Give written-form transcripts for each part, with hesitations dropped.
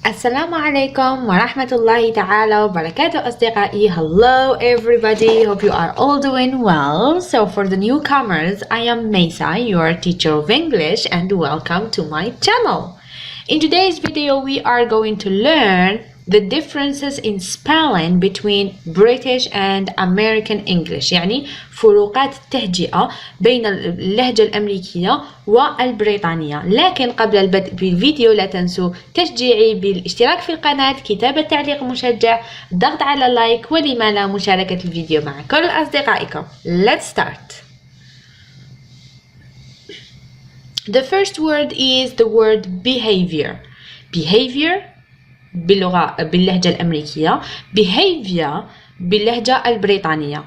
السلام عليكم ورحمة الله تعالى وبركاته أصدقائي. Hello everybody, hope you are all doing well. So for the newcomers, I am Mesa, your teacher of English, and welcome to my channel. In today's video, we are going to learn the differences in spelling between British and American English. يعني فروقات التهجئة بين اللهجة الأمريكية والبريطانية. لكن قبل البدء بالفيديو لا تنسوا تشجيعي بالاشتراك في القناة، كتابة تعليق مشجع، الضغط على لايك، ولما لا مشاركة الفيديو مع كل أصدقائكم. Let's start. The first word is the word behavior. Behavior باللهجة الأمريكية، behavior باللهجة البريطانية.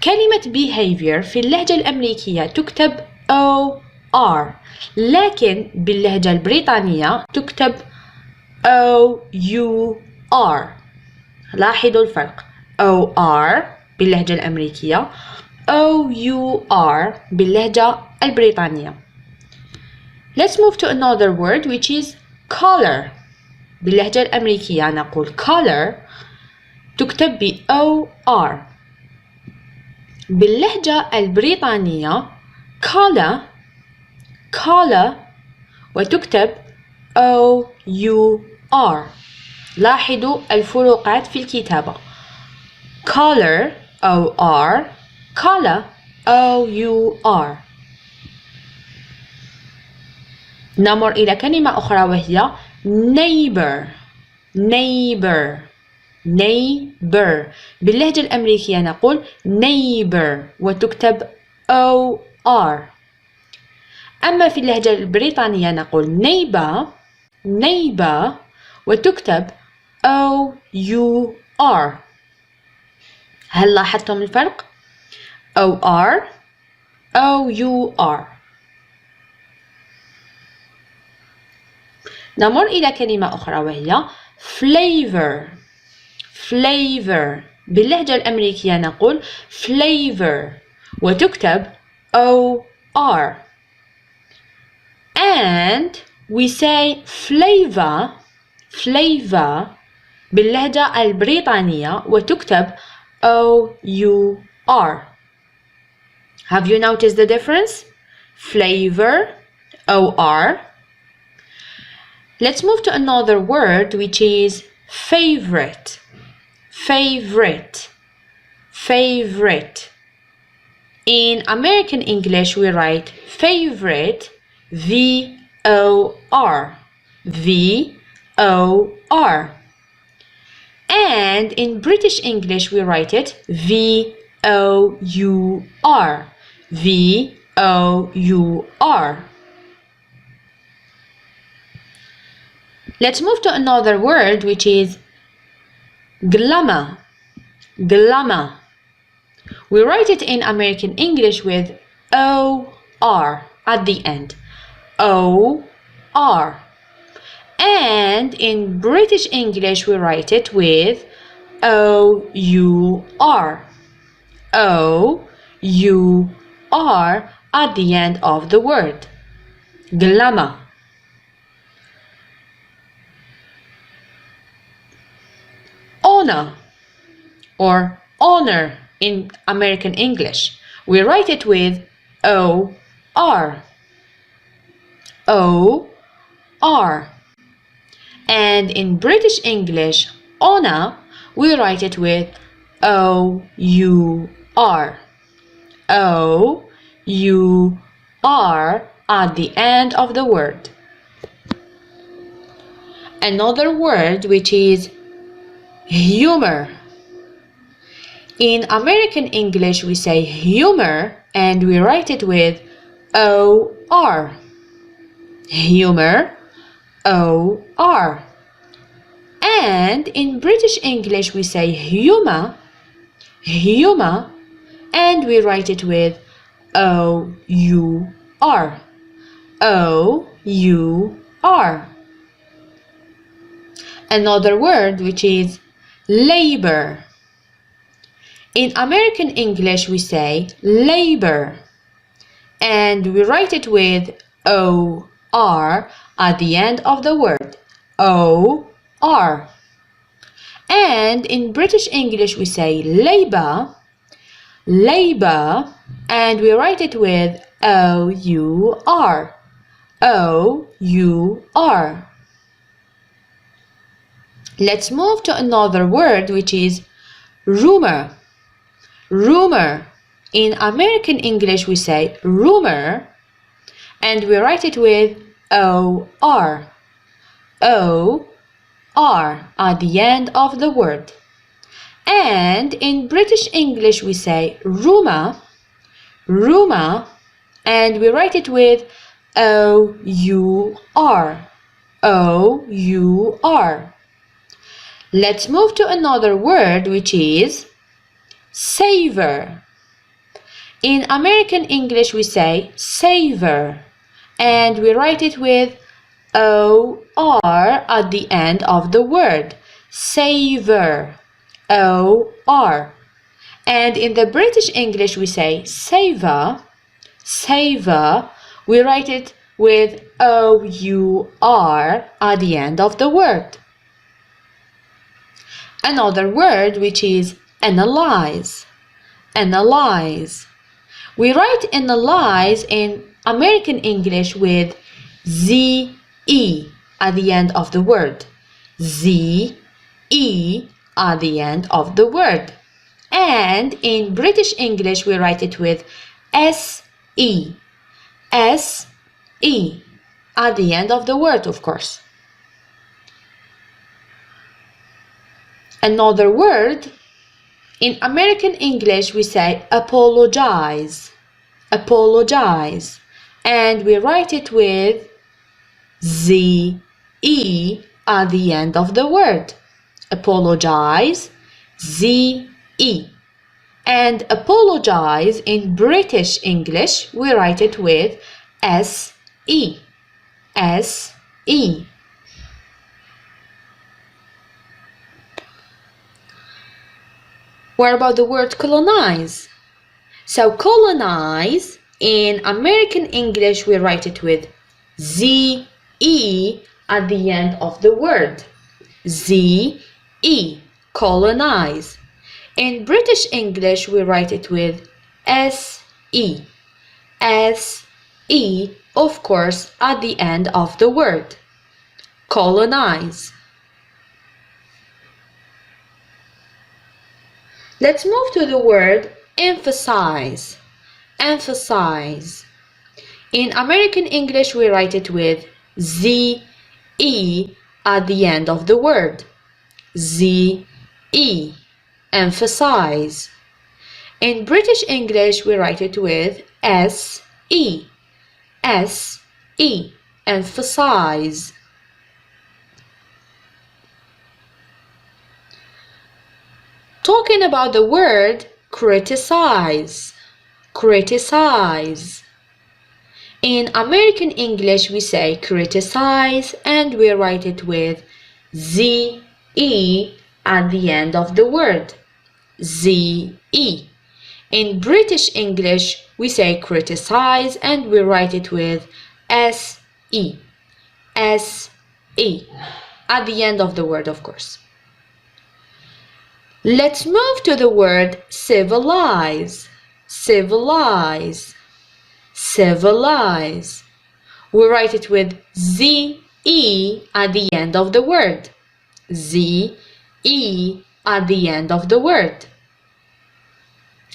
كلمة behavior في اللهجة الأمريكية تكتب OR، لكن باللهجة البريطانية تكتب OUR. لاحظوا الفرق، OR باللهجة الأمريكية، OUR باللهجة البريطانية. Let's move to another word which is color. باللهجة الأمريكية نقول color تكتب ب OR. باللهجة البريطانية color وتكتب OUR. لاحظوا الفروقات في الكتابة، color OR، color OUR. نمر إلى كلمة أخرى وهي neighbor. باللهجة الأمريكية نقول neighbor وتكتب OR. أما في اللهجة البريطانية نقول neighbor وتكتب OUR. هل لاحظتم الفرق؟ OUR. نمر إلى كلمة أخرى وهي flavor. باللهجة الأمريكية نقول flavor وتكتب OR. And we say flavor باللهجة البريطانية وتكتب OUR. Have you noticed the difference? Flavor, OR. Let's move to another word which is favorite. In American English we write favorite VOR. And in British English we write it VOUR. Let's move to another word which is glamour. We write it in American English with OR at the end. OR. And in British English we write it with OUR. OUR at the end of the word. Glamour. Honor or honor in American English. We write it with OR. And in British English, honor, we write it with OUR. At the end of the word. Another word which is humor. In American English we say humor and we write it with OR. Humor, OR. And in British English we say humor, and we write it with OUR. Another word which is labor. In American English we say labor and we write it with OR at the end of the word. O-R. And in British English we say labor, labor, and we write it with O-U-R, O-U-R. Let's move to another word, which is rumor, rumor. In American English we say rumor, and we write it with O-R, O-R at the end of the word. And in British English we say rumor, rumor, and we write it with O-U-R, O-U-R. Let's move to another word, which is savor. In American English we say savor, and we write it with O-R at the end of the word. Savor, O-R. And in the British English we say savor, savor, we write it with O-U-R at the end of the word. Another word, which is analyze, analyze. We write analyze in American English with Z-E at the end of the word. Z-E at the end of the word. And in British English we write it with S-E, S-E at the end of the word, of course. Another word, in American English we say apologize, apologize, and we write it with Z-E at the end of the word. Apologize, Z-E. And apologize in British English we write it with S-E, S-E. What about the word colonize? So colonize, in American English we write it with Z-E at the end of the word. Z-E, colonize. In British English we write it with S-E, S-E, of course, at the end of the word. Colonize. Let's move to the word emphasize, emphasize. In American English we write it with Z-E at the end of the word. Z-E, emphasize. In British English we write it with S-E, S-E, emphasize. Talking about the word criticize, criticize. In American English we say criticize, and we write it with Z-E at the end of the word. Z-E. In British English we say criticize, and we write it with S-E, S-E, at the end of the word, of course. Let's move to the word civilize, civilize, civilize. We write it with Z-E at the end of the word. Z-E at the end of the word.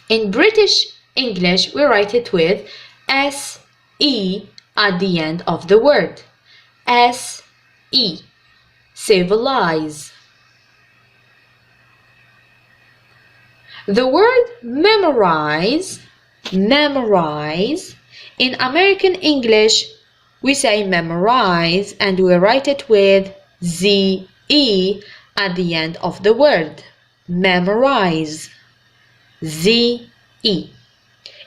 In British English we write it with S-E at the end of the word. S-E, civilize. The word memorize, memorize. In American English we say memorize, and we write it with Z-E at the end of the word. Memorize, Z-E.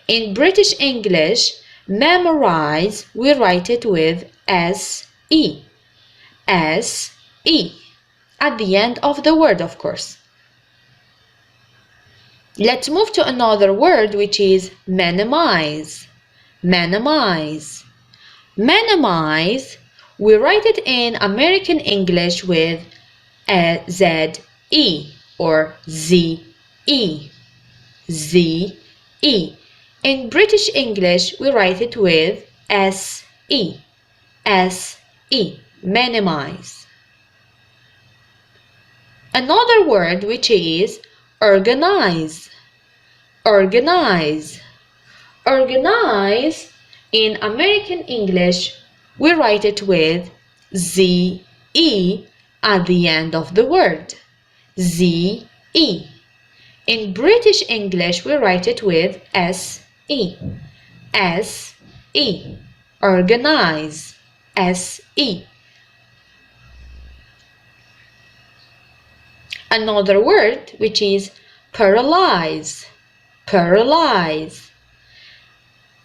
In British English, memorize, we write it with S-E, S-E, at the end of the word, of course. Let's move to another word, which is minimize, minimize. Minimize, we write it in American English with a Z-E or Z-E. Z-E. In British English, we write it with S-E. S-E. Minimize. Another word which is organize. Organize. Organize. In American English, we write it with Z-E at the end of the word. Z-E. In British English, we write it with S-E. S-E. Organize. S-E. Another word which is paralyze. Paralyze.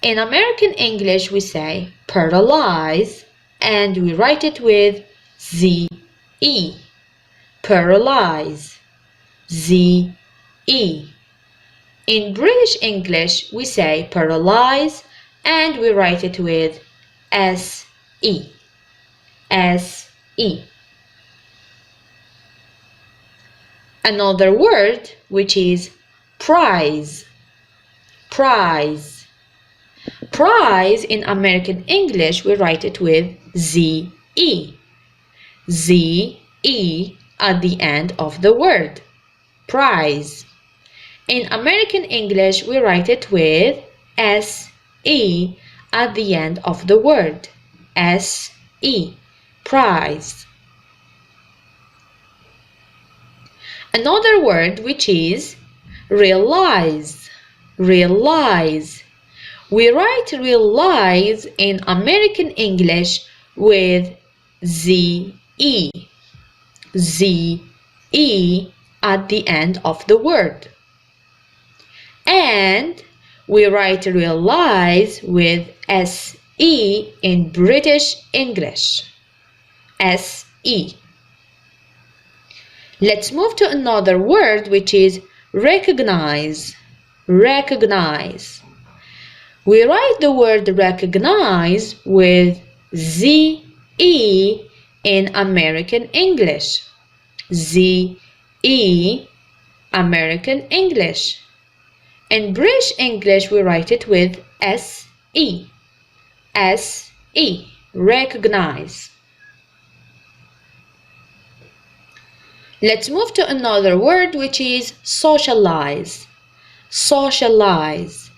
In American English, we say paralyze and we write it with Z-E. Paralyze. Z-E. In British English, we say paralyze and we write it with S-E. S-E. Another word which is prize. Prize. Prize in American English, we write it with Z-E. Z-E at the end of the word. Prize. In American English, we write it with S-E at the end of the word. S-E. Prize. Another word which is realize. Realize. We write realize in American English with Z-E. Z-E at the end of the word. And we write realize with S-E in British English. S-E. Let's move to another word which is recognize. Recognize. We write the word recognize with Z-E in American English. Z-E, American English. In British English, we write it with S-E. S-E, recognize. Let's move to another word which is socialize. Socialize.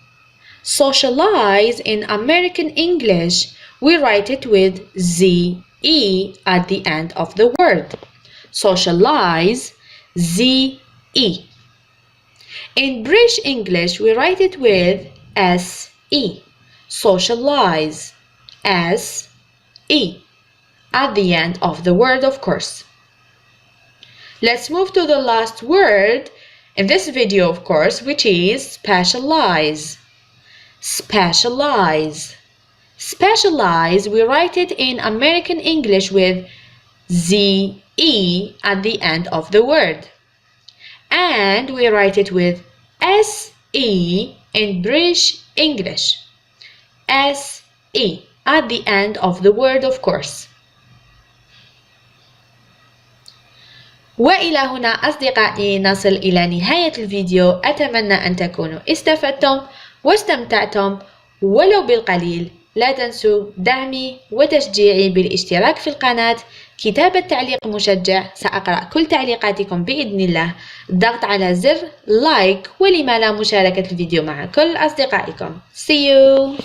Socialize in American English, we write it with Z-E at the end of the word. Socialize, Z-E. In British English, we write it with S-E. Socialize, S-E. At the end of the word, of course. Let's move to the last word in this video, of course, which is specialize. Specialize. Specialize, we write it in American English with Z-E at the end of the word. And we write it with S-E in British English. S-E at the end of the word, of course. وإلى هنا أصدقائي نصل إلى نهاية الفيديو. أتمنى أن تكونوا استفدتم واستمتعتم ولو بالقليل. لا تنسوا دعمي وتشجيعي بالاشتراك في القناة، كتابة تعليق مشجع، سأقرأ كل تعليقاتكم بإذن الله، الضغط على زر لايك، ولما لا مشاركة الفيديو مع كل أصدقائكم. See you!